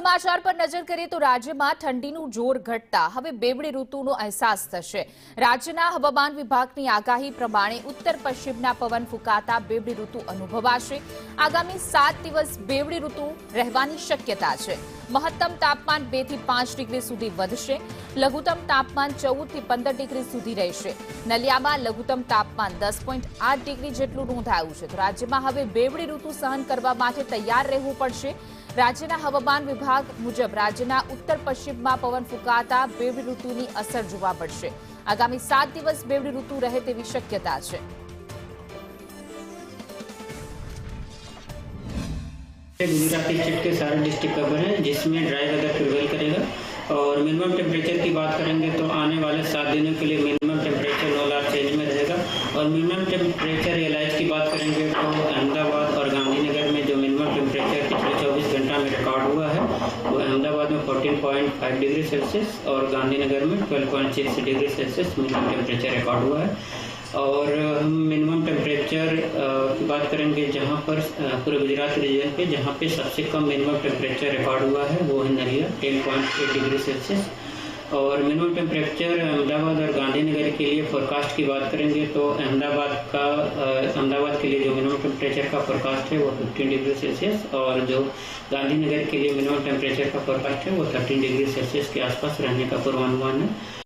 સમાચાર પર નજર કરીએ તો રાજ્યમાં ઠંડીનું જોર ઘટતા હવે બેવડી ઋતુનો અહેસાસ થશે। રાજ્યના હવામાન વિભાગની આગાહી પ્રમાણે ઉત્તર પશ્ચિમના પવન ફૂંકાતા બેવડી ઋતુ અનુભવાશે। આગામી 7 દિવસ બેવડી ઋતુ રહેવાની શક્યતા છે। મહત્તમ તાપમાન 2 થી 5 ડિગ્રી સુધી વધશે। લઘુત્તમ તાપમાન 14 થી 15 ડિગ્રી સુધી રહેશે। નલિયામાં લઘુત્તમ તાપમાન 10.8 ડિગ્રી જેટલું નોંધાયું છે। તો રાજ્યમાં હવે બેવડી ઋતુ સહન કરવા માટે તૈયાર રહેવું પડશે। રાજ્યના હવામાન વિભાગ મુજબ રાજ્યના ઉત્તર પશ્ચિમમાં પવન ફૂંકાતા બેવડી ऋतुની અસર જોવા મળશે। આગામી 7 દિવસ બેવડી ઋતુ રહે તેવી શક્યતા છે। गुजरात स्टेट के सारे डिस्ट्रिक्ट कवर हैं जिसमें ड्राई वेदर प्रिवेल करेगा। और मिनिमम टेम्परेचर की बात करेंगे तो आने वाले 7 दिनों के लिए minimum temperature no large change में रहेगा। और मिनिमम टेम्परेचर रियलाइज की बात करेंगे तो अहमदाबाद और गांधीनगर में जो मिनिमम टेम्परेचर पिछले 24 घंटा में रिकॉर्ड हुआ है वो अहमदाबाद में 14.5 डिग्री सेल्सियस और गांधीनगर में 12.6 degree Celsius minimum temperature record हुआ है। और हम मिनिमम टेम्परेचर की बात करेंगे जहाँ पर पूरे गुजरात रीजन पे जहाँ पे सबसे कम मिनिमम टेम्परेचर रिकॉर्ड हुआ है वो है नलिया 10.8 डिग्री सेल्सियस। और मिनिमम टेम्परेचर अहमदाबाद और गांधीनगर के लिए फोरकास्ट की बात करेंगे तो अहमदाबाद के लिए जो मिनिमम टेम्परेचर का फोरकास्ट है वो 15 डिग्री सेल्सियस और जो गांधीनगर के लिए मिनिमम टेम्परेचर का फोरकास्ट है वो 13 डिग्री सेल्सियस के आसपास रहने का पूर्वानुमान है।